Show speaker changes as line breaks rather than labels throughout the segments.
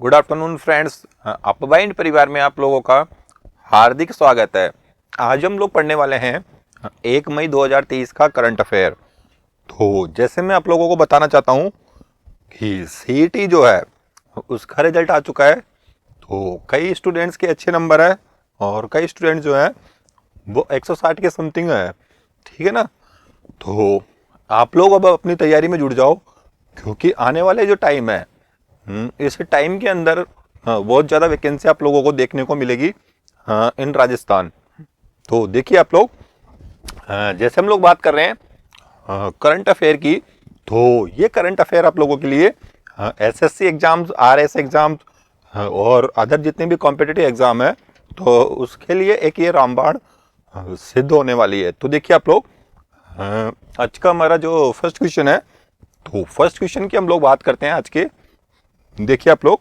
Good afternoon friends, अपबाइंड परिवार में आप लोगों का हार्दिक स्वागत है। आज हम लोग पढ़ने वाले हैं 1 मई 2023 का करंट अफेयर। तो जैसे मैं आप लोगों को बताना चाहता हूं कि सीईटी जो है उसका रिजल्ट आ चुका है। तो कई स्टूडेंट्स के अच्छे नंबर है और कई स्टूडेंट्स जो है वो 160 के समथिंग है, ठीक है ना। तो आप लोग अब अपनी तैयारी में जुट जाओ, क्योंकि आने वाले जो टाइम है इस टाइम के अंदर बहुत ज़्यादा वैकेंसी आप लोगों को देखने को मिलेगी इन राजस्थान। तो देखिए आप लोग, जैसे हम लोग बात कर रहे हैं करंट अफेयर की, तो ये करंट अफेयर आप लोगों के लिए एसएससी एग्जाम्स, आरएस एग्जाम्स और अदर जितने भी कॉम्पिटिटिव एग्जाम है, तो उसके लिए एक ये रामबाण सिद्ध होने वाली है। तो देखिए आप लोग, आज का हमारा जो फर्स्ट क्वेश्चन है, तो फर्स्ट क्वेश्चन की हम लोग बात करते हैं आज के। देखिए आप लोग,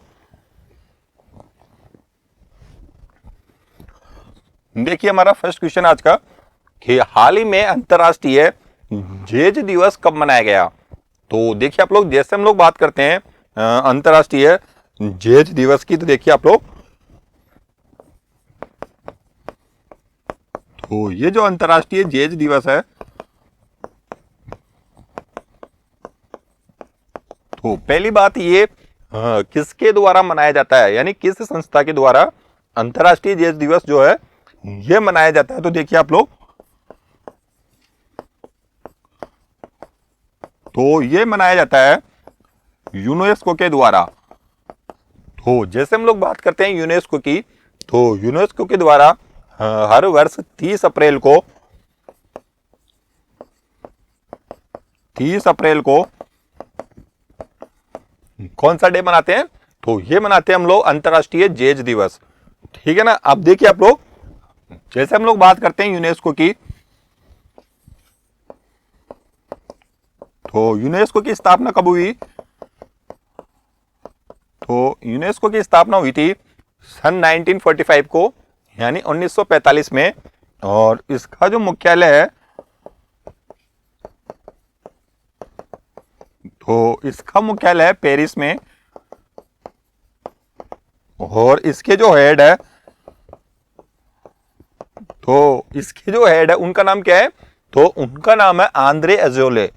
देखिए हमारा फर्स्ट क्वेश्चन आज का कि हाल ही में अंतर्राष्ट्रीय जेज दिवस कब मनाया गया। तो देखिए आप लोग, जैसे हम लोग बात करते हैं अंतर्राष्ट्रीय जेज दिवस की, तो देखिए आप लोग, तो ये जो अंतर्राष्ट्रीय जेज दिवस है, तो पहली बात ये किसके द्वारा मनाया जाता है, यानी किस संस्था के द्वारा अंतर्राष्ट्रीय जेज दिवस जो है ये मनाया जाता है। तो देखिए आप लोग, तो ये मनाया जाता है यूनेस्को के द्वारा। तो जैसे हम लोग बात करते हैं यूनेस्को की, तो यूनेस्को के द्वारा हर वर्ष 30 अप्रैल को कौन सा डे मनाते हैं, तो ये मनाते हैं हम लोग अंतर्राष्ट्रीय जेज दिवस, ठीक है ना। अब देखिए आप लोग, जैसे हम लोग बात करते हैं यूनेस्को की, तो यूनेस्को की स्थापना कब हुई, तो यूनेस्को की स्थापना हुई थी सन 1945 को, यानी 1945 में। और इसका जो मुख्यालय है, तो इसका मुख्यालय है पेरिस में। और इसके जो हेड है, तो इसके जो हेड है उनका नाम क्या है, तो उनका नाम है आंद्रे अजोले।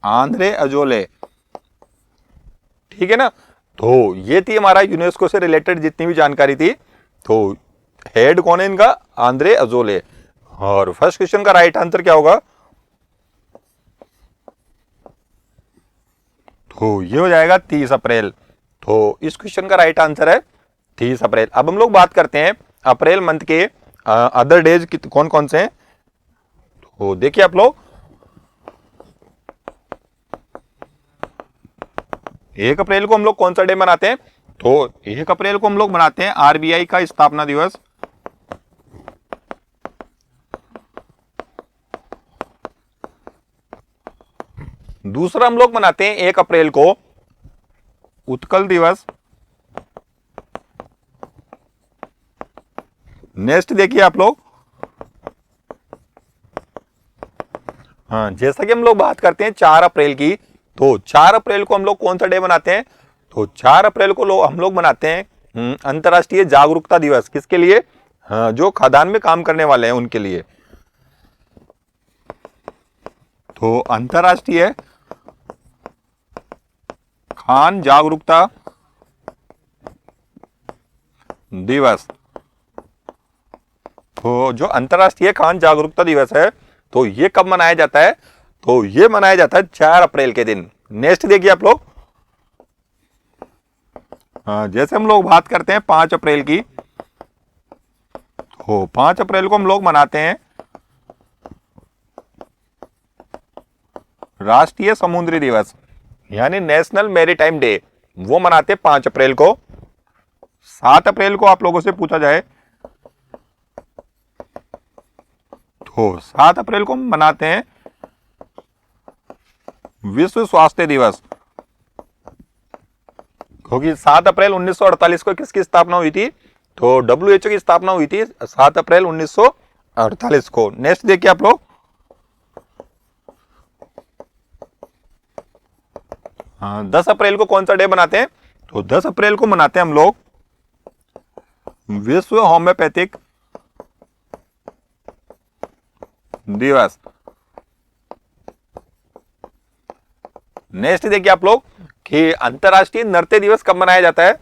आंद्रे अजोले, ठीक है ना। तो ये थी हमारा यूनेस्को से रिलेटेड जितनी भी जानकारी थी। तो हेड कौन है इनका, आंद्रे अजोले। और फर्स्ट क्वेश्चन का राइट आंसर क्या होगा, तो ये हो जाएगा 30 अप्रैल। तो इस क्वेश्चन का राइट आंसर है 30 अप्रैल। अब हम लोग बात करते हैं अप्रैल मंथ के अदर डेज कौन कौन से हैं। तो देखिए आप लोग, 1 अप्रैल को हम लोग कौन सा डे मनाते हैं, तो 1 अप्रैल को हम लोग मनाते हैं आरबीआई का स्थापना दिवस। दूसरा हम लोग मनाते हैं 1 अप्रैल को उत्कल दिवस। नेक्स्ट देखिए आप लोग, हाँ, जैसा कि हम लोग बात करते हैं 4 अप्रैल की, तो 4 अप्रैल को हम लोग कौन सा डे मनाते हैं, तो 4 अप्रैल को हम लोग मनाते हैं अंतर्राष्ट्रीय जागरूकता दिवस। किसके लिए, जो खदान में काम करने वाले हैं उनके लिए। तो अंतर्राष्ट्रीय खान जागरूकता दिवस, तो जो अंतर्राष्ट्रीय खान जागरूकता दिवस है, तो ये कब मनाया जाता है, तो ये मनाया जाता है 4 अप्रैल के दिन। नेक्स्ट देखिए आप लोग, जैसे हम लोग बात करते हैं 5 अप्रैल की, तो 5 अप्रैल को हम लोग मनाते हैं राष्ट्रीय समुद्री दिवस, यानी नेशनल मैरीटाइम डे। वो मनाते हैं 5 अप्रैल को। 7 अप्रैल को आप लोगों से पूछा जाए, तो 7 अप्रैल को मनाते हैं विश्व स्वास्थ्य दिवस, क्योंकि 7 अप्रैल 1948 को किसकी स्थापना हुई थी, तो डब्ल्यूएचओ की स्थापना हुई थी 7 अप्रैल 1948 को। नेक्स्ट देखिए आप लोग, हाँ, 10 अप्रैल को कौन सा डे मनाते हैं? तो 10 अप्रैल को मनाते हैं हम लोग विश्व होम्योपैथिक दिवस। नेक्स्ट देखिए आप लोग कि अंतरराष्ट्रीय नृत्य दिवस कब मनाया जाता है?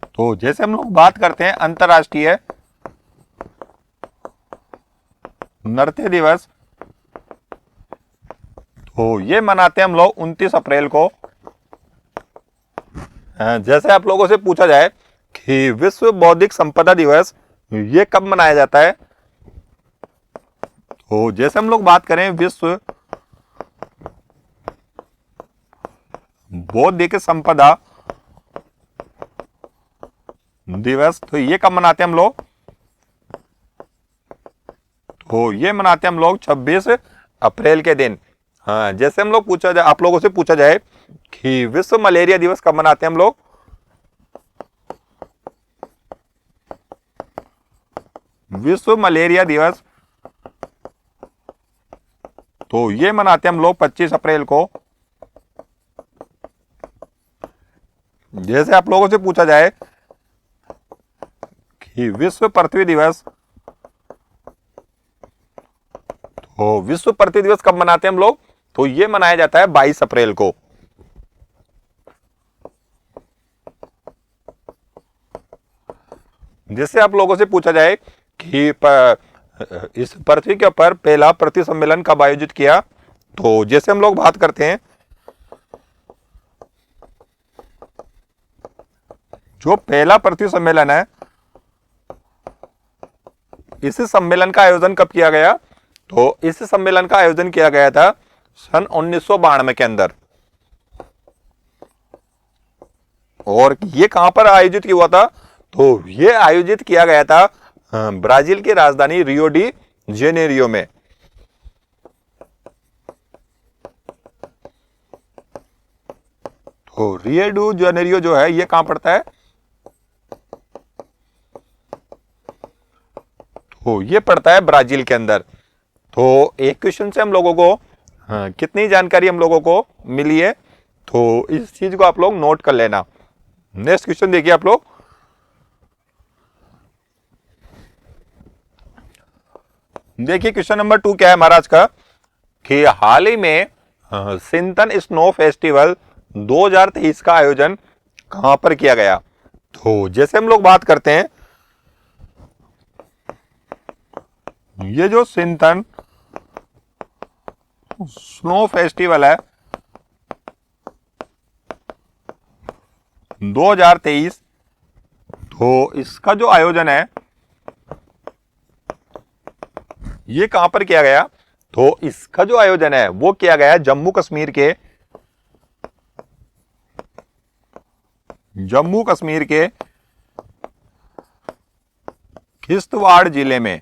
तो जैसे हम लोग बात करते हैं अंतरराष्ट्रीय नृत्य दिवस, तो ये मनाते हैं हम लोग 29 अप्रैल को। जैसे आप लोगों से पूछा जाए कि विश्व बौद्धिक संपदा दिवस ये कब मनाया जाता है? तो जैसे हम लोग बात करें विश्व बौद्धिक संपदा दिवस, तो ये कब मनाते हैं हम लोग? तो ये मनाते हैं हम लोग 26 अप्रैल के दिन। हाँ, जैसे हम लोग पूछा जाए, आप लोगों से पूछा जाए कि विश्व मलेरिया दिवस कब मनाते हैं हम लोग? विश्व मलेरिया दिवस, तो ये मनाते हैं हम लोग 25 अप्रैल को। जैसे आप लोगों से पूछा जाए कि विश्व पृथ्वी दिवस, तो विश्व पृथ्वी दिवस कब मनाते हैं हम लोग? तो ये मनाया जाता है 22 अप्रैल को। जैसे आप लोगों से पूछा जाए कि इस पृथ्वी के ऊपर पहला पृथ्वी सम्मेलन कब आयोजित किया? तो जैसे हम लोग बात करते हैं, जो पहला पृथ्वी सम्मेलन है, इस सम्मेलन का आयोजन कब किया गया? तो इस सम्मेलन का आयोजन किया गया था सन 1992 के अंदर। और ये कहां पर आयोजित हुआ था? तो ये आयोजित किया गया था ब्राजील की राजधानी रियो डी जेनेरियो में। तो रियो डी जेनेरियो जो है ये कहां पड़ता है? तो ये पड़ता है ब्राजील के अंदर। तो एक क्वेश्चन से हम लोगों को कितनी जानकारी हम लोगों को मिली है, तो इस चीज को आप लोग नोट कर लेना। नेक्स्ट क्वेश्चन देखिए आप लोग, देखिए क्वेश्चन नंबर 2 क्या है महाराज का, कि हाल ही में सिंथन स्नो फेस्टिवल 2023 का आयोजन कहां पर किया गया? तो जैसे हम लोग बात करते हैं, ये जो सिंथन स्नो फेस्टिवल है 2023, तो इसका जो आयोजन है ये कहां पर किया गया? तो इसका जो आयोजन है वो किया गया जम्मू कश्मीर के किश्तवाड़ जिले में।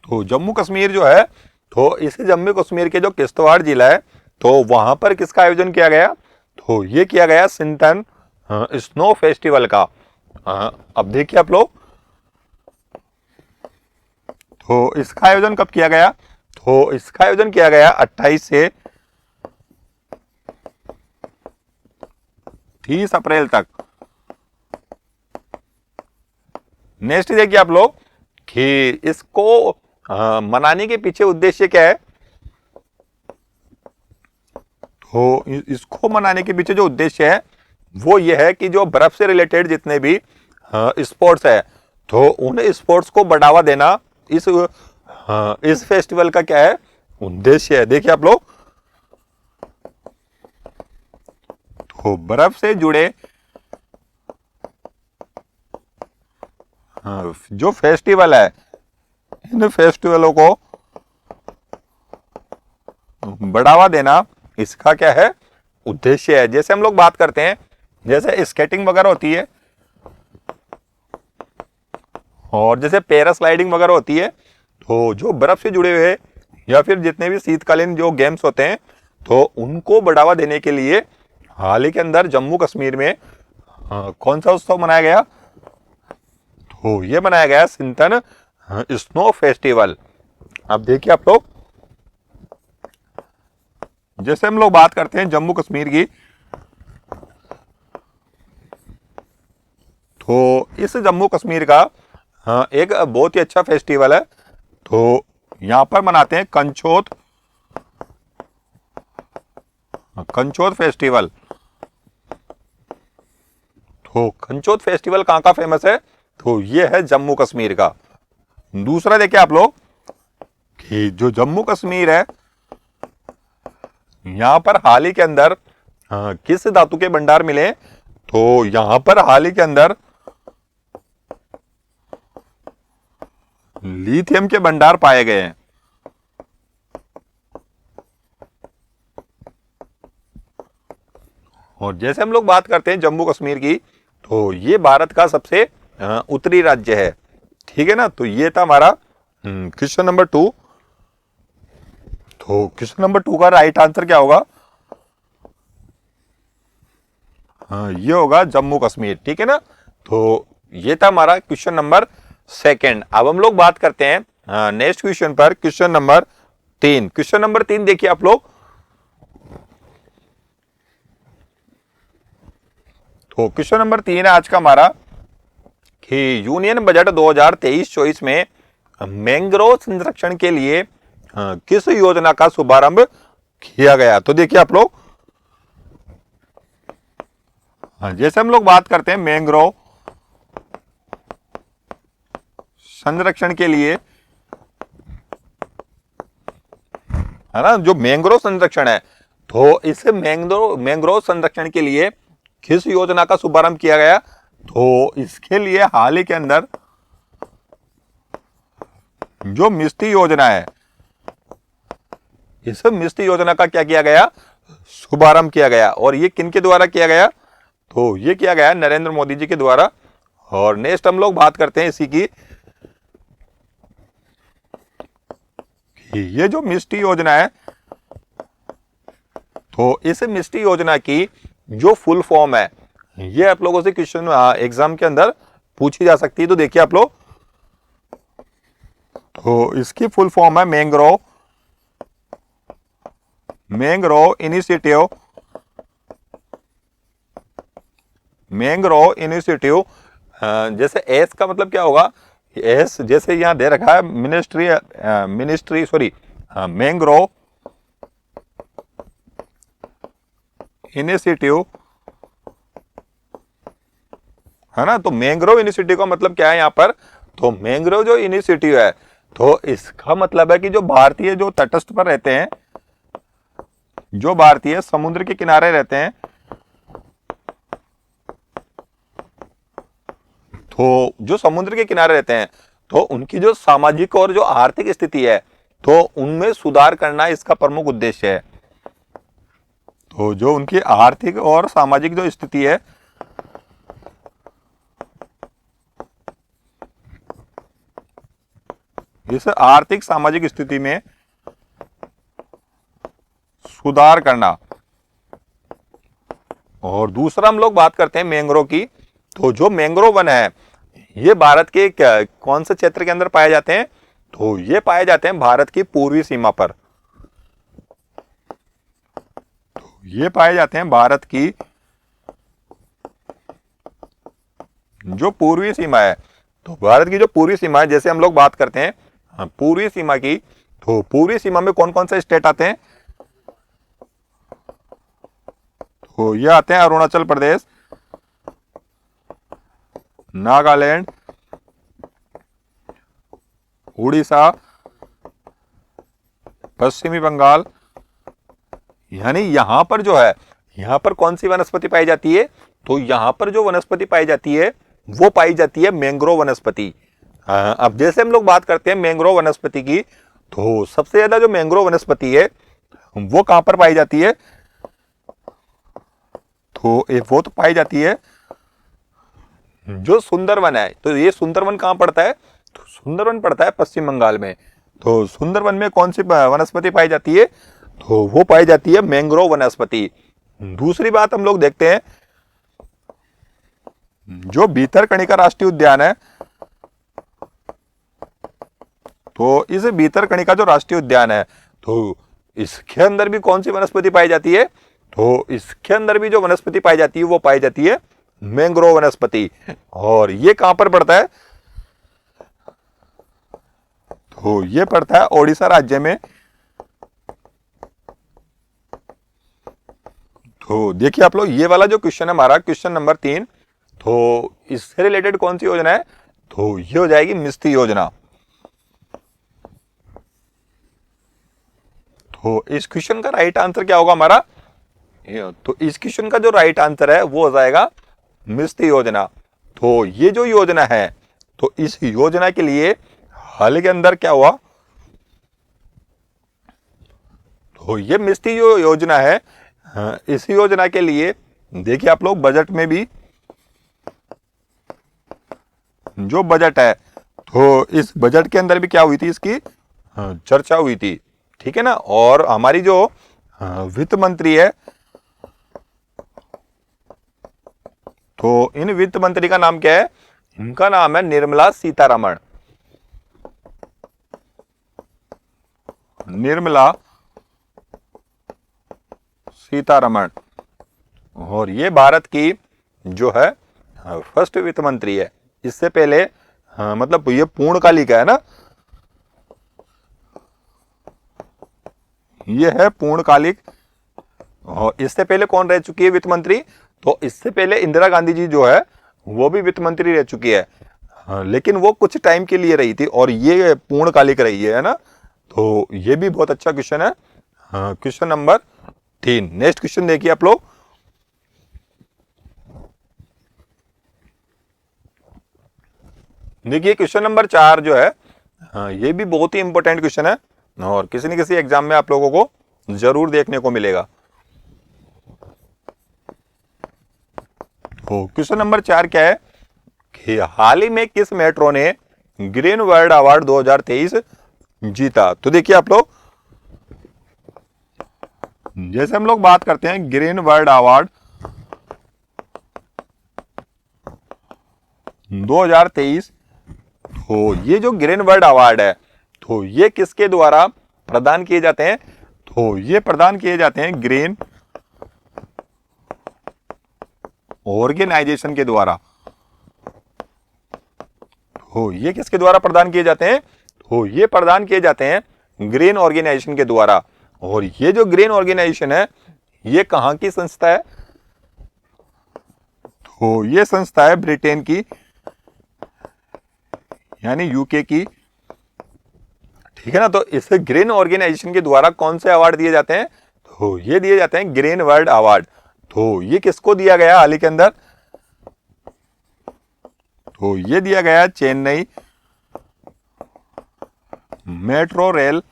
तो जम्मू कश्मीर जो है, तो इस जम्मू कश्मीर के जो किश्तवाड़ जिला है, तो वहां पर किसका आयोजन किया गया? तो ये किया गया सिंथन स्नो फेस्टिवल का। अब देखिए आप लोग, तो इसका आयोजन कब किया गया? तो इसका आयोजन किया गया 28 से 30 अप्रैल तक। नेक्स्ट देखिए आप लोग कि इसको मनाने के पीछे उद्देश्य क्या है? तो इसको मनाने के पीछे जो उद्देश्य है वो ये है कि जो बर्फ से रिलेटेड जितने भी स्पोर्ट्स है, तो उन स्पोर्ट्स को बढ़ावा देना इस फेस्टिवल का क्या है? उद्देश्य है। देखिए आप लोग, तो बर्फ से जुड़े जो फेस्टिवल है, इन फेस्टिवलों को बढ़ावा देना इसका क्या है? उद्देश्य है। जैसे हम लोग बात करते हैं, जैसे स्केटिंग वगैरह होती है और जैसे पैरास्लाइडिंग वगैरह होती है, तो जो बर्फ से जुड़े हुए या फिर जितने भी शीतकालीन जो गेम्स होते हैं, तो उनको बढ़ावा देने के लिए हाल ही के अंदर जम्मू कश्मीर में कौन सा उत्सव मनाया गया? तो ये मनाया गया सिंथन स्नो फेस्टिवल। अब देखिए आप लोग, जैसे हम लोग बात करते हैं जम्मू कश्मीर की, तो इस जम्मू कश्मीर का एक बहुत ही अच्छा फेस्टिवल है। तो यहां पर मनाते हैं कंचोत, कंचोत फेस्टिवल। तो कंचोत फेस्टिवल कहाँ का फेमस है? तो ये है जम्मू कश्मीर का। दूसरा देखिए आप लोग कि जो जम्मू कश्मीर है, यहां पर हाल ही के अंदर किस धातु के भंडार मिले? तो यहां पर हाल ही के अंदर लिथियम के भंडार पाए गए हैं। और जैसे हम लोग बात करते हैं जम्मू कश्मीर की, तो ये भारत का सबसे उत्तरी राज्य है। ठीक है ना? तो ये था हमारा क्वेश्चन नंबर 2। तो क्वेश्चन नंबर 2 का राइट आंसर क्या होगा? ये होगा जम्मू कश्मीर। ठीक है ना? तो ये था हमारा क्वेश्चन नंबर 2। अब हम लोग बात करते हैं नेक्स्ट क्वेश्चन पर, क्वेश्चन नंबर 3। क्वेश्चन नंबर 3 देखिए आप लोग। तो क्वेश्चन नंबर 3 है आज का हमारा कि यूनियन बजट 2023-24 में मैंग्रोव संरक्षण के लिए किस योजना का शुभारंभ किया गया? तो देखिए आप लोग, जैसे हम लोग बात करते हैं मैंग्रोव संरक्षण के लिए, है ना, जो मैंग्रोव संरक्षण है, तो इस मैंग्रोव संरक्षण के लिए किस योजना का शुभारंभ किया गया? तो इसके लिए हाल ही के अंदर जो मिस्टी योजना है, इस मिस्टी योजना का क्या किया गया? शुभारंभ किया गया। और ये किनके द्वारा किया गया? तो ये किया गया नरेंद्र मोदी जी के द्वारा। और नेक्स्ट हम लोग बात करते हैं इसी की, ये जो मिस्टी योजना है, तो इस मिस्टी योजना की जो फुल फॉर्म है, ये आप लोगों से क्वेश्चन एग्जाम के अंदर पूछी जा सकती है। तो देखिए आप लोग, तो इसकी फुल फॉर्म है मैंग्रोव इनिशिएटिव। मैंग्रोव इनिशिएटिव, जैसे एस का मतलब क्या होगा? एस जैसे यहां दे रखा है मैंग्रोव इनिशिएटिव, है ना? तो मैंग्रोव इनिशिएटिव का मतलब क्या है यहां पर? तो मैंग्रोव जो इनिशिएटिव है, तो इसका मतलब है कि जो भारतीय जो तटस्थ पर रहते हैं, जो भारतीय समुद्र के किनारे रहते हैं, तो जो समुद्र के किनारे रहते हैं, तो उनकी जो सामाजिक और जो आर्थिक स्थिति है, तो उनमें सुधार करना इसका प्रमुख उद्देश्य है। तो जो उनकी आर्थिक और सामाजिक जो स्थिति है, इस आर्थिक सामाजिक स्थिति में सुधार करना। और दूसरा हम लोग बात करते हैं मैंग्रोव की। तो जो मैंग्रोव वन है, ये भारत के कौन से क्षेत्र के अंदर पाए जाते हैं? तो ये पाए जाते हैं भारत की पूर्वी सीमा पर। तो ये पाए जाते हैं भारत की जो पूर्वी सीमा है। तो भारत की जो पूर्वी सीमा है, जैसे हम लोग बात करते हैं पूर्वी सीमा की, तो पूर्वी सीमा में कौन कौन से स्टेट आते हैं? तो ये आते हैं अरुणाचल प्रदेश, नागालैंड, उड़ीसा, पश्चिमी बंगाल। यानी यहां पर जो है, यहां पर कौन सी वनस्पति पाई जाती है? तो यहां पर जो वनस्पति पाई जाती है, वो पाई जाती है मैंग्रोव वनस्पति। अब जैसे हम लोग बात करते हैं मैंग्रोव वनस्पति की, तो सबसे ज्यादा जो मैंग्रोव वनस्पति है, वो कहां पर पाई जाती है? तो वो तो पाई जाती है जो सुंदरवन है। तो ये सुंदरवन कहां पड़ता है? तो सुंदरवन पड़ता है पश्चिम बंगाल में। तो सुंदरवन में कौन सी वनस्पति पाई जाती है? तो वो पाई जाती है मैंग्रोव वनस्पति। दूसरी बात हम लोग देखते हैं, जो भीतरकनिका राष्ट्रीय उद्यान है, तो इस भीतरकनिका जो राष्ट्रीय उद्यान है, तो इसके अंदर भी कौन सी वनस्पति पाई जाती है? तो इसके अंदर भी जो वनस्पति पाई जाती है वो पाई जाती है मैंग्रोव वनस्पति। और ये कहां पर पड़ता है? तो ये पड़ता है ओडिशा राज्य में। तो देखिए आप लोग, ये वाला जो क्वेश्चन है हमारा, क्वेश्चन नंबर 3, तो इससे रिलेटेड कौन सी योजना है? तो ये हो जाएगी मिस्त्री योजना। तो इस क्वेश्चन का राइट आंसर क्या होगा हमारा? तो इस क्वेश्चन का जो राइट आंसर है वो हो जाएगा मिस्त्री योजना। तो ये जो योजना है, तो इस योजना के लिए हाल के अंदर क्या हुआ? तो ये मिस्त्री जो योजना है, इस योजना के लिए देखिए आप लोग, बजट में भी जो बजट है, तो इस बजट के अंदर भी क्या हुई थी? इसकी चर्चा हुई थी, ठीक है ना। और हमारी जो वित्त मंत्री है, तो इन वित्त मंत्री का नाम क्या है? इनका नाम है निर्मला सीतारमण। निर्मला सीतारमण। और ये भारत की जो है फर्स्ट वित्त मंत्री है। इससे पहले मतलब ये पूर्णकालिक है ना, ये है पूर्णकालिक। और इससे पहले कौन रह चुकी है वित्त मंत्री? तो इससे पहले इंदिरा गांधी जी जो है वो भी वित्त मंत्री रह चुकी है, लेकिन वो कुछ टाइम के लिए रही थी, और ये पूर्णकालिक रही है ना। तो ये भी बहुत अच्छा क्वेश्चन है, क्वेश्चन नंबर 3। नेक्स्ट क्वेश्चन देखिए आप लोग। देखिए क्वेश्चन नंबर 4 जो है, ये भी बहुत ही इंपॉर्टेंट क्वेश्चन है, और किसी न किसी एग्जाम में आप लोगों को जरूर देखने को मिलेगा। तो क्वेश्चन नंबर 4 क्या है कि हाल ही में किस मेट्रो ने ग्रीन वर्ल्ड अवार्ड 2023 जीता? तो देखिए आप लोग, जैसे हम लोग बात करते हैं ग्रीन वर्ल्ड अवार्ड 2023, तो ये जो ग्रीन वर्ल्ड अवार्ड है, तो ये किसके द्वारा प्रदान किए जाते हैं? तो ये प्रदान किए जाते हैं ग्रीन ऑर्गेनाइजेशन के द्वारा। तो ये किसके द्वारा प्रदान किए जाते हैं? तो ये प्रदान किए जाते हैं ग्रीन ऑर्गेनाइजेशन के द्वारा। और ये जो ग्रीन ऑर्गेनाइजेशन है, ये कहां की संस्था है? तो ये संस्था है ब्रिटेन की, यानी यूके की, ठीक है ना। तो इस ग्रीन ऑर्गेनाइजेशन के द्वारा कौन से अवार्ड दिए जाते हैं? तो ये दिए जाते हैं ग्रीन वर्ल्ड अवार्ड। तो ये किसको दिया गया हाल ही के अंदर? तो ये दिया गया चेन्नई मेट्रो रेल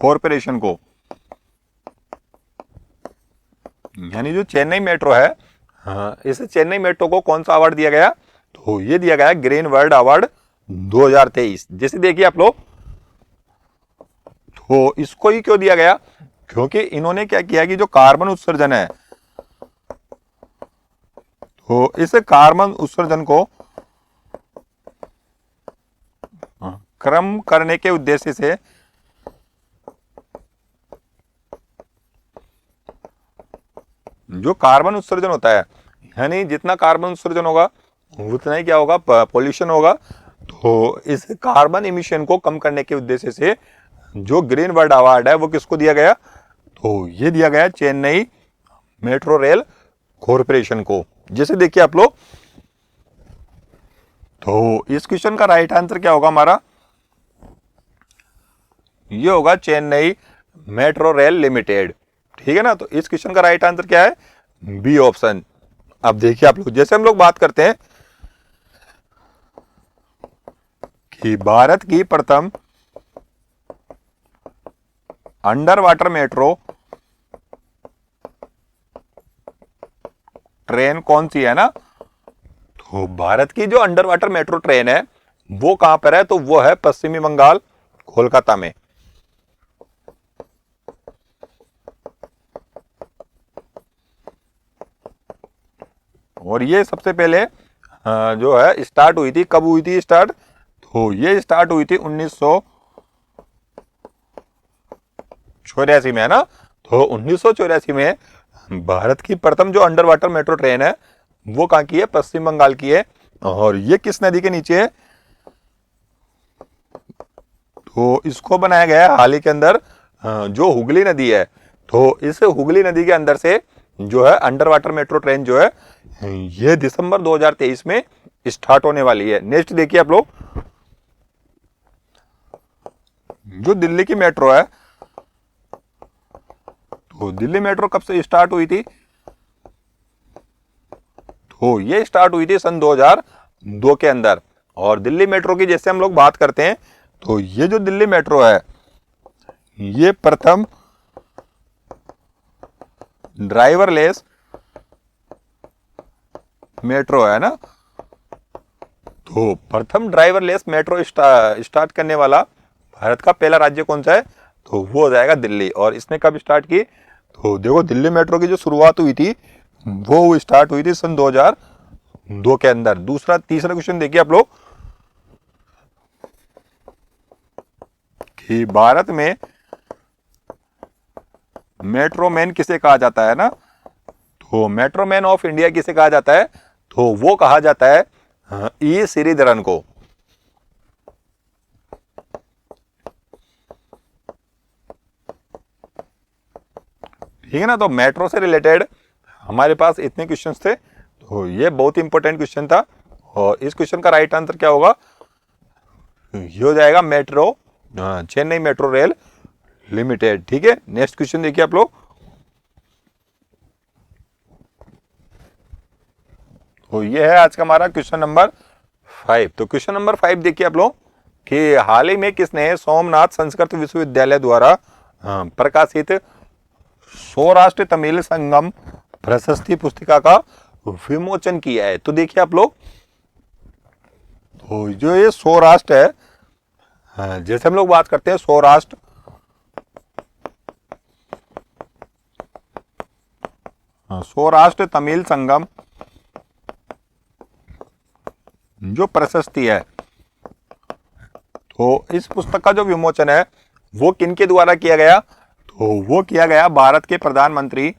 कॉरपोरेशन को। यानी जो चेन्नई मेट्रो है, इस चेन्नई मेट्रो को कौन सा अवार्ड दिया गया? तो ये दिया गया ग्रीन वर्ल्ड अवार्ड 2023। जैसे देखिए आप लोग, तो इसको ही क्यों दिया गया? क्योंकि इन्होंने क्या किया कि जो कार्बन उत्सर्जन है, तो इस कार्बन उत्सर्जन को कम करने के उद्देश्य से जो कार्बन उत्सर्जन होता है, यानी जितना कार्बन उत्सर्जन होगा उतना ही क्या होगा? पॉल्यूशन होगा। तो इस कार्बन इमिशन को कम करने के उद्देश्य से जो ग्रीन वर्ल्ड अवार्ड है वो किसको दिया गया? तो ये दिया गया चेन्नई मेट्रो रेल कॉरपोरेशन को। जैसे देखिए आप लोग, तो इस क्वेश्चन का राइट आंसर क्या होगा हमारा? ये होगा चेन्नई मेट्रो रेल लिमिटेड, ठीक है ना। तो इस क्वेश्चन का राइट आंसर क्या है? B option. अब देखिए आप लोग, जैसे हम लोग बात करते हैं कि भारत की प्रथम अंडर वाटर मेट्रो ट्रेन कौन सी है ना, तो भारत की जो अंडर वाटर मेट्रो ट्रेन है वो कहां पर है? तो वो है पश्चिमी बंगाल, कोलकाता में। और ये सबसे पहले जो है स्टार्ट हुई थी, कब हुई थी स्टार्ट? तो ये स्टार्ट हुई थी 1984 में, है ना। तो 1984 में भारत की प्रथम जो अंडर वाटर मेट्रो ट्रेन है वो कहाँ की है, पश्चिम बंगाल की है। और ये किस नदी के नीचे है, तो इसको बनाया गया है हाल ही के अंदर, जो हुगली नदी है। तो इस हुगली नदी के अंदर से जो है अंडर वाटर मेट्रो ट्रेन जो है ये दिसंबर 2023 में स्टार्ट होने वाली है। नेक्स्ट देखिए आप लोग, जो दिल्ली की मेट्रो है, तो दिल्ली मेट्रो कब से स्टार्ट हुई थी, तो ये स्टार्ट हुई थी सन 2002 के अंदर। और दिल्ली मेट्रो की जैसे हम लोग बात करते हैं, तो ये जो दिल्ली मेट्रो है ये प्रथम ड्राइवरलेस मेट्रो है ना। तो प्रथम ड्राइवरलेस मेट्रो स्टार्ट करने वाला भारत का पहला राज्य कौन सा है, तो वो हो जाएगा दिल्ली। और इसने कब स्टार्ट की, तो देखो दिल्ली मेट्रो की जो शुरुआत हुई थी वो स्टार्ट हुई थी सन 2002 के अंदर। तीसरा क्वेश्चन देखिए आप लोग कि भारत में मेट्रो मैन किसे कहा जाता है ना, तो मेट्रो मैन ऑफ इंडिया किसे कहा जाता है, तो वो कहा जाता है ई श्रीधरन को। ठीक है ना। तो मेट्रो से रिलेटेड हमारे पास इतने क्वेश्चंस थे, तो ये बहुत इंपॉर्टेंट क्वेश्चन था। और इस क्वेश्चन का राइट आंसर क्या होगा, ये हो जाएगा metro, Chennai metro rail limited. ठीक है। नेक्स्ट क्वेश्चन देखिए आप लोग, तो ये है आज का हमारा क्वेश्चन नंबर 5। तो क्वेश्चन नंबर 5 देखिए आप लोग कि हाल ही में किसने सोमनाथ संस्कृत विश्वविद्यालय द्वारा प्रकाशित सौराष्ट्र तमिल संगम प्रशस्ति पुस्तिका का विमोचन किया है। तो देखिए आप लोग, तो जो ये सौराष्ट्र है, जैसे हम लोग बात करते हैं सौराष्ट्र तमिल संगम जो प्रशस्ति है, तो इस पुस्तक का जो विमोचन है वो किनके द्वारा किया गया, तो वो किया गया भारत के प्रधानमंत्री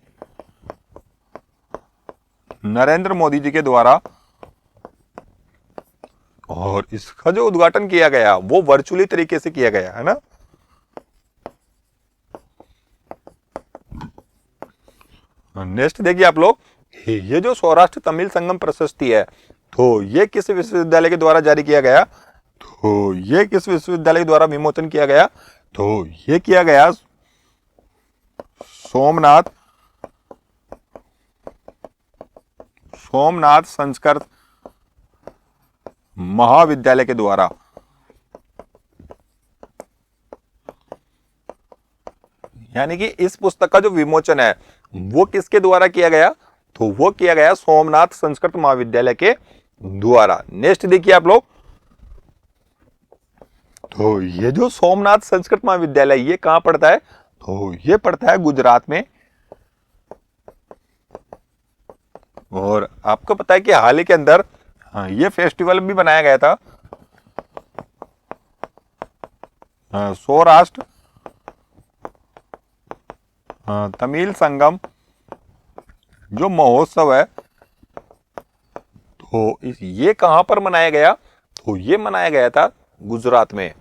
नरेंद्र मोदी जी के द्वारा। और इसका जो उद्घाटन किया गया वो वर्चुअली तरीके से किया गया है ना। नेक्स्ट देखिए आप लोग, ये जो सौराष्ट्र तमिल संगम प्रशस्ति है, तो ये किस विश्वविद्यालय के द्वारा जारी किया गया, तो ये किस विश्वविद्यालय के द्वारा विमोचन किया गया, तो ये किया गया सोमनाथ संस्कृत महाविद्यालय के द्वारा। यानी कि इस पुस्तक का जो विमोचन है वो किसके द्वारा किया गया, तो वो किया गया सोमनाथ संस्कृत महाविद्यालय के द्वारा। नेक्स्ट देखिए आप लोग, तो ये जो सोमनाथ संस्कृत महाविद्यालय ये कहां पड़ता है, तो ये पड़ता है गुजरात में। और आपको पता है कि हाल ही के अंदर ये फेस्टिवल भी बनाया गया था, सौराष्ट्र तमिल संगम जो महोत्सव है, तो ये कहां पर मनाया गया, तो ये मनाया गया था गुजरात में।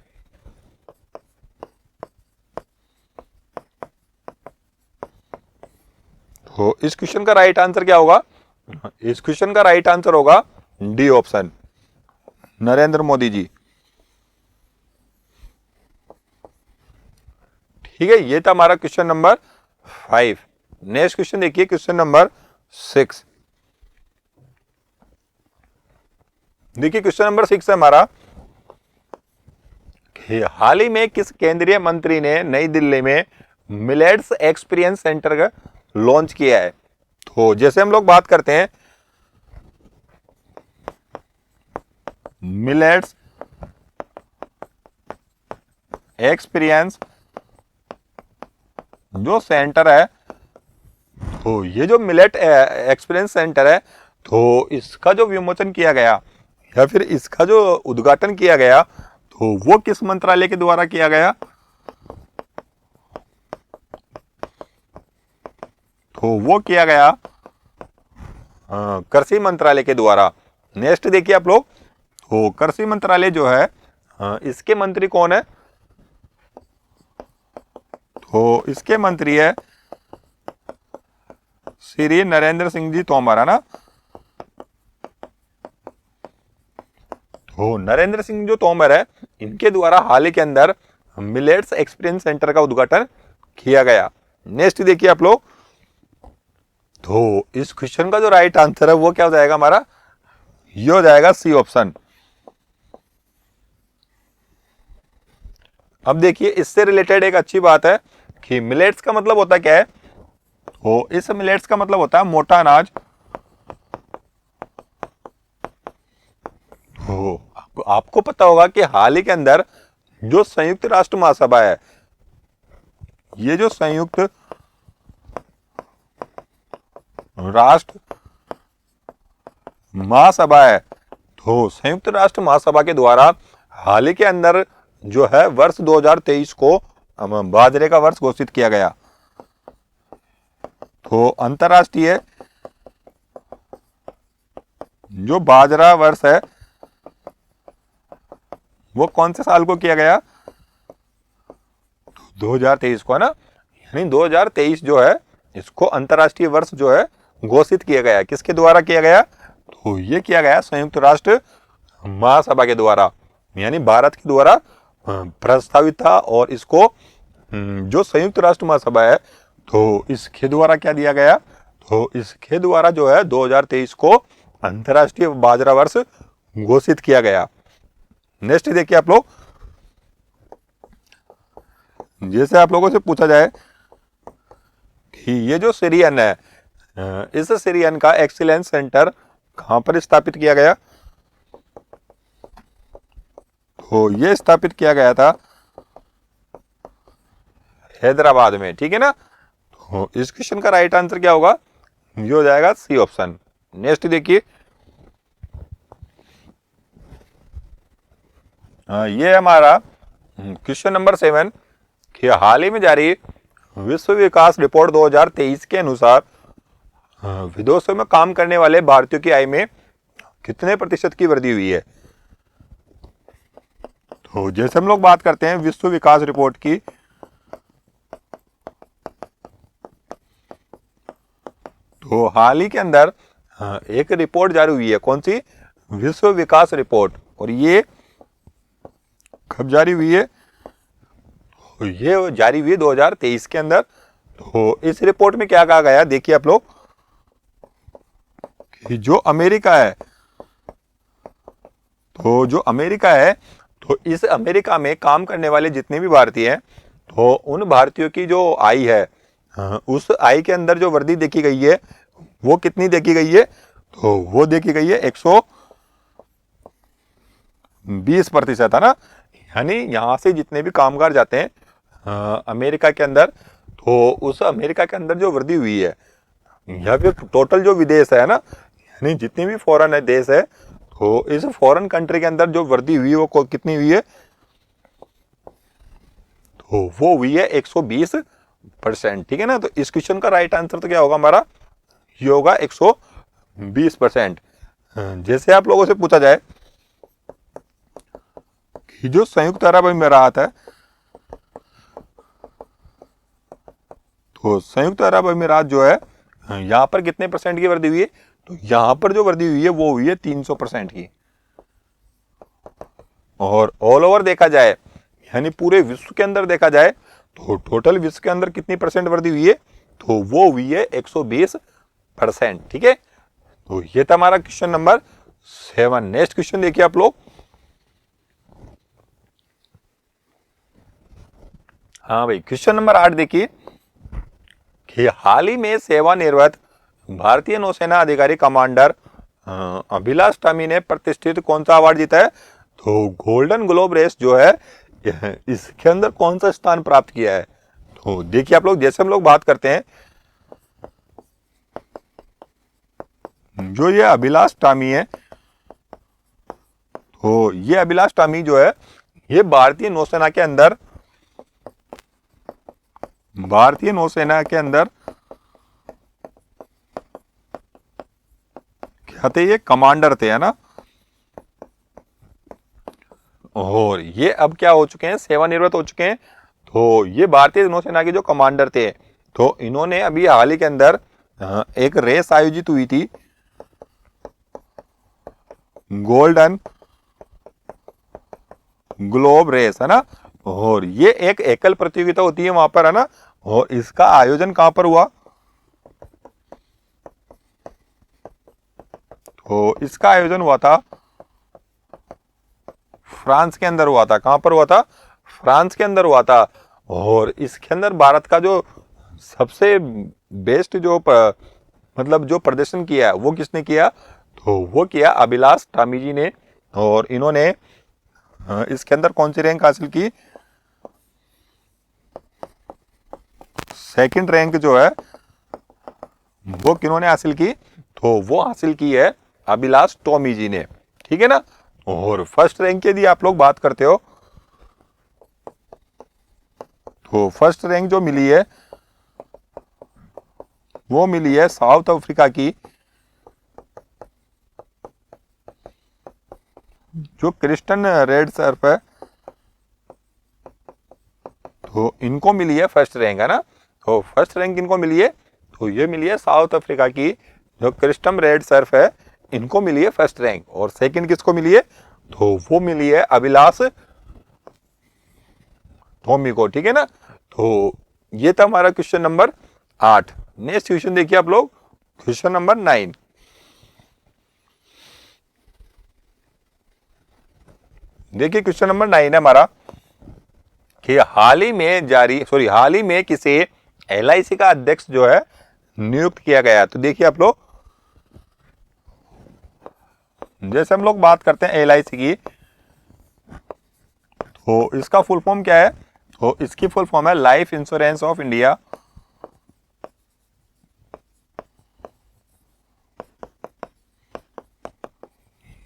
तो इस क्वेश्चन का राइट आंसर क्या होगा, इस क्वेश्चन का राइट आंसर होगा डी ऑप्शन, नरेंद्र मोदी जी। ठीक है, ये था हमारा क्वेश्चन नंबर 5। नेक्स्ट क्वेश्चन देखिए, क्वेश्चन नंबर 6। देखिए क्वेश्चन नंबर 6 है हमारा कि हाल ही में किस केंद्रीय मंत्री ने नई दिल्ली में मिलेट्स एक्सपीरियंस सेंटर का लॉन्च किया है। तो जैसे हम लोग बात करते हैं मिलेट्स एक्सपीरियंस जो सेंटर है, तो ये जो मिलेट एक्सपीरियंस सेंटर है, तो इसका जो विमोचन किया गया या फिर इसका जो उद्घाटन किया गया तो वो किस मंत्रालय के द्वारा किया गया? तो वो किया गया कृषि मंत्रालय के द्वारा। नेक्स्ट देखिए आप लोग, तो कृषि मंत्रालय जो है इसके मंत्री कौन है? तो इसके मंत्री है श्री नरेंद्र सिंह जी तोमर, है ना। तो नरेंद्र सिंह जो तोमर है, इनके द्वारा हाल ही के अंदर मिलेट्स एक्सपीरियंस सेंटर का उद्घाटन किया गया। नेक्स्ट देखिए आप लोग, तो इस क्वेश्चन का जो राइट आंसर है वो क्या हो जाएगा हमारा? ये हो जाएगा सी ऑप्शन। अब देखिए इससे रिलेटेड एक अच्छी बात है कि मिलेट्स का मतलब होता क्या है? तो इस मिलेट्स का मतलब होता है मोटा अनाज। तो आपको पता होगा कि हाल ही के अंदर जो संयुक्त राष्ट्र महासभा है, ये जो संयुक्त राष्ट्र महासभा है, तो संयुक्त राष्ट्र महासभा के द्वारा हाल ही के अंदर जो है वर्ष 2023 को बाजरे का वर्ष घोषित किया गया। तो अंतरराष्ट्रीय जो बाजरा वर्ष है वो कौन से साल को किया गया? 2023 को, है ना। यानी 2023 जो है इसको अंतरराष्ट्रीय वर्ष जो है घोषित किया गया। किसके द्वारा किया गया? तो ये किया गया संयुक्त राष्ट्र महासभा के द्वारा, यानी भारत के द्वारा प्रस्तावित था। और इसको जो संयुक्त राष्ट्र महासभा है तो इसके द्वारा क्या दिया गया? तो इसके द्वारा जो है 2023 को अंतरराष्ट्रीय बाजरा वर्ष घोषित किया गया। नेक्स्ट देखिए आप लोग, जैसे आप लोगों से पूछा जाए कि ये जो सिरियन है, इस सिरियन का एक्सीलेंस सेंटर कहां पर स्थापित किया गया? तो ये स्थापित किया गया था हैदराबाद में, ठीक है ना। तो इस क्वेश्चन का राइट आंसर क्या होगा? ये हो जाएगा सी ऑप्शन। नेक्स्ट देखिए, ये हमारा क्वेश्चन नंबर 7 कि हाल ही में जारी विश्व विकास रिपोर्ट 2023 के अनुसार विदेशों में काम करने वाले भारतीयों की आय में कितने प्रतिशत की वृद्धि हुई है? तो जैसे हम लोग बात करते हैं विश्व विकास रिपोर्ट की, तो हाल ही के अंदर एक रिपोर्ट जारी हुई है। कौन सी? विश्व विकास रिपोर्ट। और ये कब जारी हुई है? तो ये जारी हुई है 2023 के अंदर। तो इस रिपोर्ट में क्या कहा गया? देखिए आप लोग कि जो अमेरिका है, तो जो अमेरिका है, तो इस अमेरिका में काम करने वाले जितने भी भारतीय हैं, तो उन भारतीयों की जो आय है, उस आय के अंदर जो वृद्धि देखी गई है वो कितनी देखी गई है? तो वो देखी गई है 120%, है ना। यानी यहां से जितने भी कामगार जाते हैं अमेरिका के अंदर, तो उस अमेरिका के अंदर जो वृद्धि हुई है, या फिर टोटल जो विदेश है ना, यानी जितने भी फॉरेन है देश है, तो इस फॉरेन कंट्री के अंदर जो वृद्धि हुई है वो कितनी हुई है? तो वो हुई है 120%, ठीक है ना। तो इस क्वेश्चन का राइट आंसर तो क्या होगा हमारा? ये होगा 120%। जैसे आप लोगों से पूछा जाए कि जो संयुक्त अरब अमीरात है, तो संयुक्त अरब अमीरात जो है यहां पर कितने परसेंट की वृद्धि हुई है? तो यहां पर जो वृद्धि हुई है वो हुई है 300% की। और ऑल ओवर देखा जाए, यानी पूरे विश्व के अंदर देखा जाए, तो टोटल विश्व के अंदर कितनी परसेंट वृद्धि हुई है? तो वो हुई है 120%, ठीक है। तो ये था हमारा क्वेश्चन नंबर 7। नेक्स्ट क्वेश्चन देखिए आप लोग। हाँ भाई, क्वेश्चन नंबर 8 देखिए कि हाल ही में सेवानिवृत्त भारतीय नौसेना अधिकारी कमांडर अभिलाष टामी ने प्रतिष्ठित कौन सा अवार्ड जीता है? तो गोल्डन ग्लोब रेस जो है इसके अंदर कौन सा स्थान प्राप्त किया है? तो देखिए आप लोग, जैसे हम लोग बात करते हैं, जो ये अभिलाष टामी है, तो ये अभिलाष टॉमी जो है ये भारतीय नौसेना के अंदर क्या थे, ये कमांडर थे, है ना। और ये अब क्या हो चुके हैं, सेवानिवृत्त हो चुके हैं। तो ये भारतीय नौसेना के जो कमांडर थे, तो इन्होंने अभी हाल ही के अंदर एक रेस आयोजित हुई थी, गोल्डन ग्लोब रेस, है ना। और ये एक एकल प्रतियोगिता होती है वहां पर, है ना। और इसका आयोजन कहां पर हुआ, तो इसका आयोजन हुआ था फ्रांस के अंदर हुआ था। कहां पर हुआ था, फ्रांस के अंदर हुआ था। और इसके अंदर भारत का जो सबसे बेस्ट मतलब जो प्रदर्शन किया वो किसने किया, तो वो किया अभिलाष टॉमी जी ने। और इन्होंने इसके अंदर कौन सी रैंक हासिल की, सेकंड रैंक जो है वो किन्होंने हासिल की, तो वो हासिल की है अभिलाष टॉमी जी ने, ठीक है ना। और फर्स्ट रैंक की यदि आप लोग बात करते हो, तो फर्स्ट रैंक जो मिली है वो मिली है साउथ अफ्रीका की जो क्रिस्टन रेड सर्फ है, तो इनको मिली है फर्स्ट रैंक, है ना। तो फर्स्ट रैंक इनको मिली है, तो ये मिली है साउथ अफ्रीका की जो क्रिस्टन रेड सर्फ है, इनको मिली है फर्स्ट रैंक। और सेकंड किसको मिली है, तो वो मिली है अभिलाष टॉमी को, ठीक है ना। तो ये था हमारा क्वेश्चन नंबर 8। नेक्स्ट क्वेश्चन देखिए आप लोग, क्वेश्चन नंबर 9। देखिए क्वेश्चन नंबर 9 है हमारा कि हाल ही में किसे एलआईसी का अध्यक्ष जो है नियुक्त किया गया। तो देखिए आप लोग, जैसे हम लोग बात करते हैं एलआईसी की, तो इसका फुल फॉर्म क्या है, तो इसकी फुल फॉर्म है लाइफ इंश्योरेंस ऑफ इंडिया।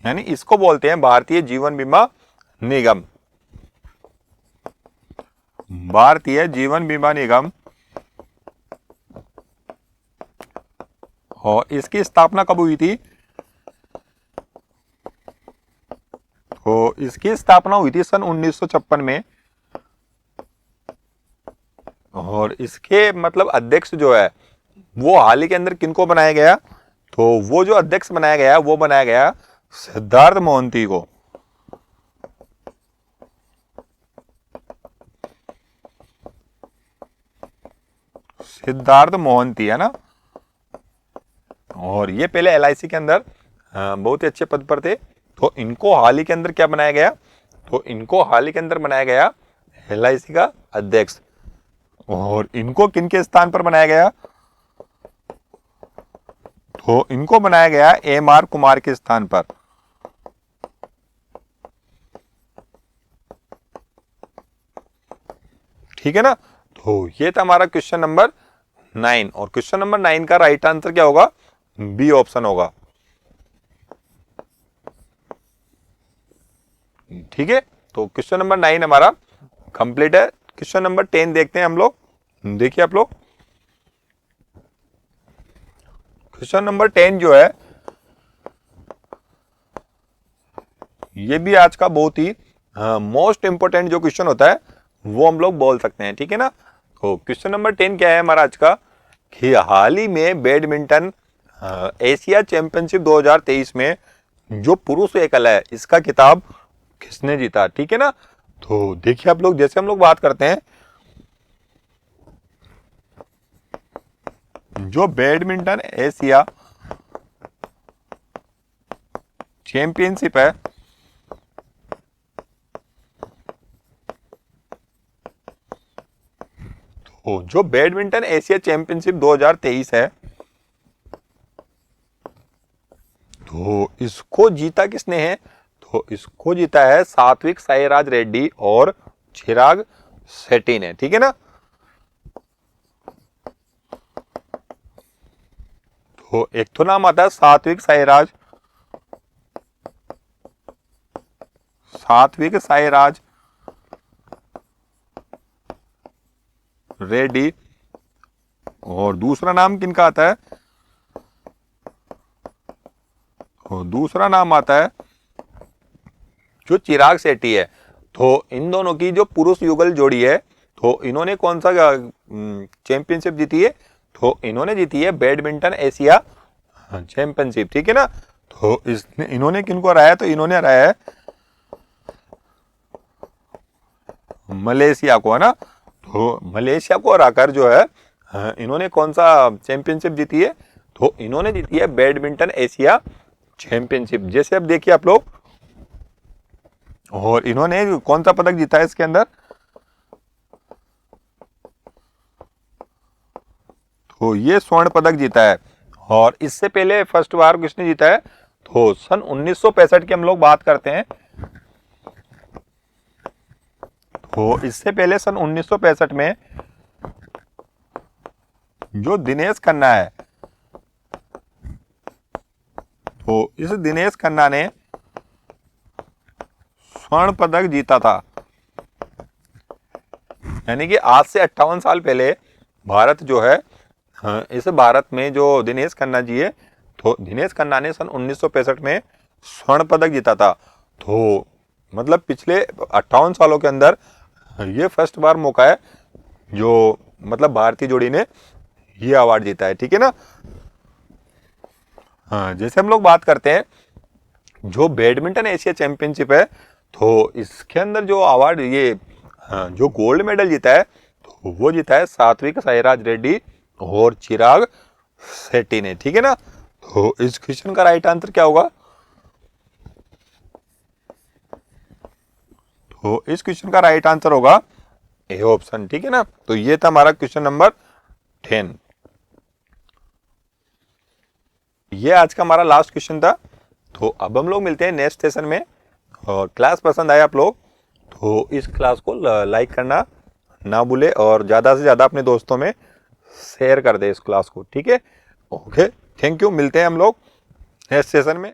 यानी इसको बोलते हैं भारतीय जीवन बीमा निगम, भारतीय जीवन बीमा निगम। और इसकी स्थापना कब हुई थी, तो इसकी स्थापना हुई थी सन 1956 में। और इसके मतलब अध्यक्ष जो है वो हाल ही के अंदर किनको बनाया गया, तो वो जो अध्यक्ष बनाया गया वो बनाया गया सिद्धार्थ मोहंती को। सिद्धार्थ मोहंती, है ना। और ये पहले एलआईसी के अंदर बहुत ही अच्छे पद पर थे। तो इनको हाल ही के अंदर क्या बनाया गया, तो इनको हाल ही के अंदर बनाया गया एलआईसी का अध्यक्ष। और इनको किनके स्थान पर बनाया गया, तो इनको बनाया गया एमआर कुमार के स्थान पर। ठीक है ना। तो ये था हमारा क्वेश्चन नंबर 9। और क्वेश्चन नंबर 9 का राइट आंसर क्या होगा, बी ऑप्शन होगा। ठीक है, तो क्वेश्चन नंबर 9 हमारा कंप्लीट है। क्वेश्चन नंबर 10 देखते हैं हम लोग। देखिए आप लोग, क्वेश्चन नंबर 10 जो है ये भी आज का बहुत ही मोस्ट इंपोर्टेंट जो क्वेश्चन होता है वो हम लोग बोल सकते हैं, ठीक है ना। तो क्वेश्चन नंबर 10 क्या है हमारा आज का, कि हाल ही में बैडमिंटन एशिया चैंपियनशिप 2023 में जो पुरुष एकल है इसका खिताब किसने जीता, ठीक है ना। तो देखिए आप लोग, जैसे हम लोग बात करते हैं जो बैडमिंटन एशिया चैंपियनशिप है, तो जो बैडमिंटन एशिया चैंपियनशिप 2023 है, तो इसको जीता किसने है, तो इसको जीता है सात्विक साईराज रेड्डी और चिराग शेट्टी ने, ठीक है ना। तो एक तो नाम आता है सात्विक साईराज सात्विक साईराज रेड्डी। और दूसरा नाम किनका आता है? और दूसरा नाम आता है जो चिराग शेट्टी है। तो इन दोनों की जो पुरुष युगल जोड़ी है, तो इन्होंने कौन सा चैंपियनशिप जीती है? तो इन्होंने जीती है बैडमिंटन एशिया चैंपियनशिप, ठीक है ना। तो इन्होंने किनको हराया? तो इन्होंने हराया है मलेशिया को, है ना। तो मलेशिया को हराकर जो है इन्होंने कौन सा चैंपियनशिप जीती है? तो इन्होंने जीती है बैडमिंटन एशिया चैंपियनशिप। जैसे अब देखिए आप लोग, और इन्होंने कौन सा पदक जीता है इसके अंदर? तो ये स्वर्ण पदक जीता है। और इससे पहले फर्स्ट बार किसने जीता है? तो सन 1965 की हम लोग बात करते हैं। तो इससे पहले सन 1965 में जो दिनेश खन्ना है, तो इस दिनेश खन्ना ने स्वर्ण पदक जीता था। यानी कि आज से 58 साल पहले भारत जो है, इस भारत में जो दिनेश खन्ना जी है, तो दिनेश खन्ना ने सन 1965 में स्वर्ण पदक जीता था। तो मतलब पिछले 58 सालों के अंदर ये फर्स्ट बार मौका है जो मतलब भारतीय जोड़ी ने ये अवार्ड जीता है, ठीक है ना। हाँ, जैसे हम लोग बात करते हैं जो बैडमिंटन एशिया चैंपियनशिप है, तो इसके अंदर जो अवार्ड ये जो गोल्ड मेडल जीता है, तो वो जीता है सात्विक साईराज रेड्डी और चिराग शेट्टी ने, ठीक है ना। तो इस क्वेश्चन का राइट आंसर क्या होगा? तो इस क्वेश्चन का राइट आंसर होगा ए ऑप्शन, ठीक है ना। तो ये था हमारा क्वेश्चन नंबर 10। ये आज का हमारा लास्ट क्वेश्चन था। तो अब हम लोग मिलते हैं नेक्स्ट सेशन में। और क्लास पसंद आए आप लोग तो इस क्लास को लाइक करना ना भूले और ज़्यादा से ज़्यादा अपने दोस्तों में शेयर कर दे इस क्लास को, ठीक है। Okay, thank you. मिलते हैं हम लोग नेक्स्ट सेशन में।